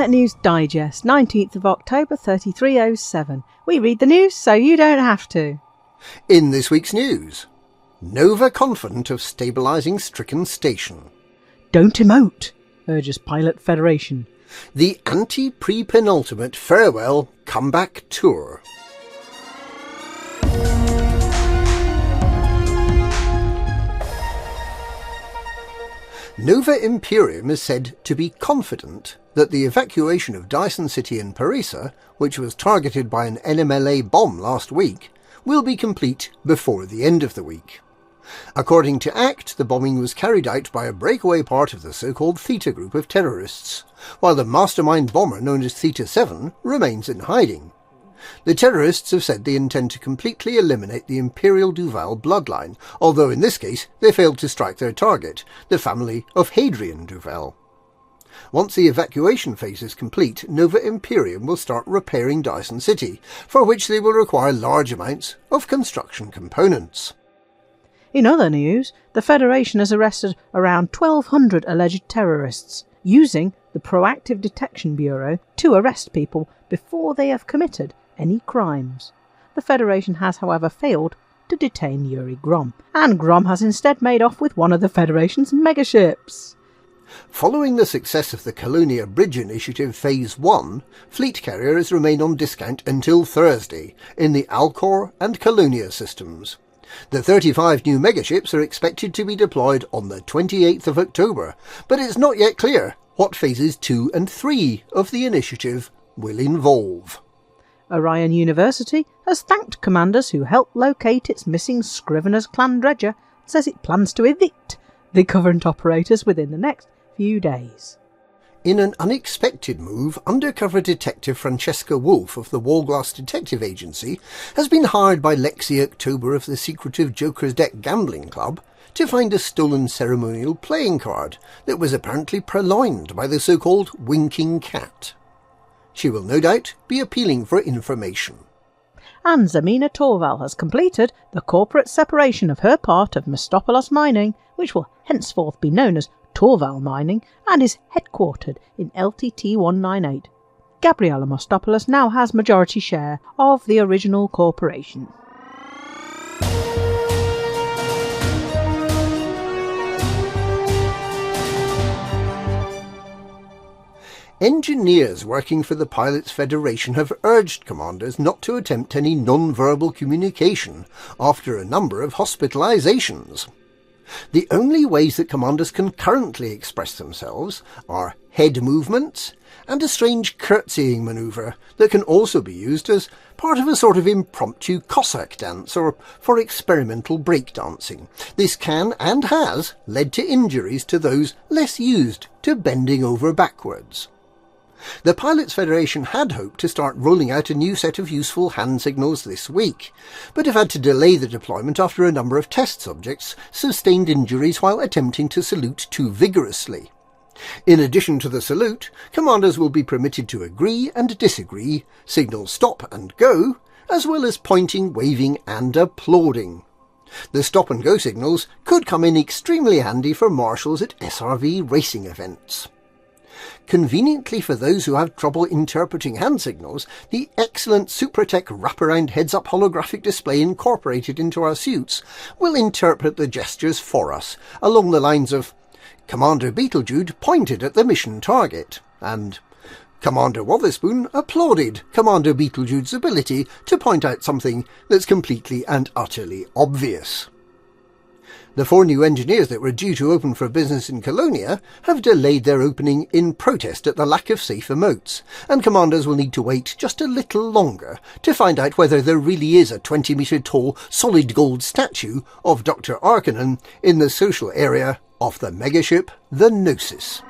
Galnet News Digest, 19th of October 3307. We read the news so you don't have to. In this week's news, Nova confident of stabilising stricken station. Don't emote, urges Pilot Federation. The Ante-Pre-Penultimate farewell comeback tour. Nova Imperium is said to be confident that the evacuation of Dyson City in Parisa, which was targeted by an NMLA bomb last week, will be complete before the end of the week. According to ACT, the bombing was carried out by a breakaway part of the so-called Theta group of terrorists, while the mastermind bomber known as Theta 7 remains in hiding. The terrorists have said they intend to completely eliminate the Imperial Duval bloodline, although in this case they failed to strike their target, the family of Hadrian Duval. Once the evacuation phase is complete, Nova Imperium will start repairing Dyson City, for which they will require large amounts of construction components. In other news, the Federation has arrested around 1,200 alleged terrorists, using the Proactive Detection Bureau to arrest people before they have committed any crimes. The Federation has, however, failed to detain Yuri Grom, and Grom has instead made off with one of the Federation's megaships. Following the success of the Colonia Bridge Initiative Phase 1, fleet carriers remain on discount until Thursday in the Alcor and Colonia systems. The 35 new megaships are expected to be deployed on the 28th of October, but it's not yet clear what Phases 2 and 3 of the initiative will involve. Orion University has thanked commanders who helped locate its missing Scrivener's clan dredger and says it plans to evict the current operators within the next few days. In an unexpected move, undercover detective Francesca Wolf of the Wallglass Detective Agency has been hired by Lexi October of the secretive Joker's Deck Gambling Club to find a stolen ceremonial playing card that was apparently purloined by the so-called Winking Cat. She will no doubt be appealing for information. And Zemina Torval has completed the corporate separation of her part of Mistopolis Mining, which will henceforth be known as Torval Mining and is headquartered in LTT 198. Gabriella Mostopoulos now has majority share of the original corporation. Engineers working for the Pilots Federation have urged commanders not to attempt any non-verbal communication after a number of hospitalizations. The only ways that commanders can currently express themselves are head movements and a strange curtsying manoeuvre that can also be used as part of a sort of impromptu Cossack dance or for experimental breakdancing. This can and has led to injuries to those less used to bending over backwards. The Pilots Federation had hoped to start rolling out a new set of useful hand signals this week, but have had to delay the deployment after a number of test subjects sustained injuries while attempting to salute too vigorously. In addition to the salute, commanders will be permitted to agree and disagree, signal stop and go, as well as pointing, waving and applauding. The stop and go signals could come in extremely handy for marshals at SRV racing events. Conveniently for those who have trouble interpreting hand signals, the excellent Supratech wraparound heads-up holographic display incorporated into our suits will interpret the gestures for us, along the lines of Commander Beetlejude pointed at the mission target, and Commander Wotherspoon applauded Commander Beetlejude's ability to point out something that's completely and utterly obvious. The 4 new engineers that were due to open for business in Colonia have delayed their opening in protest at the lack of safe emotes, and commanders will need to wait just a little longer to find out whether there really is a 20-metre tall solid gold statue of Dr. Arcanon in the social area of the megaship the Gnosis.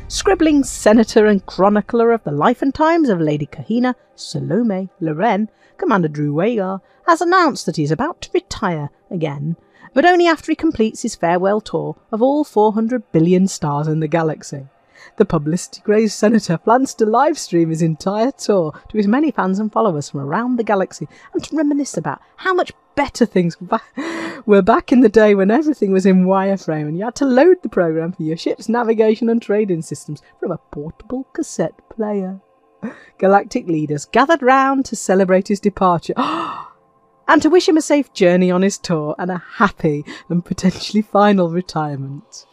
Scribbling senator and chronicler of the life and times of Lady Kahina Salome Loren, Commander Drew Wagar, has announced that he is about to retire again, but only after he completes his farewell tour of all 400 billion stars in the galaxy. The publicity-crazed senator plans to livestream his entire tour to his many fans and followers from around the galaxy and to reminisce about how much better things were back in the day when everything was in wireframe and you had to load the program for your ship's navigation and trading systems from a portable cassette player. Galactic leaders gathered round to celebrate his departure and to wish him a safe journey on his tour and a happy and potentially final retirement.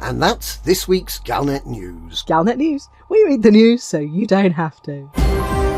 And that's this week's Galnet News. Galnet News. We read the news so you don't have to.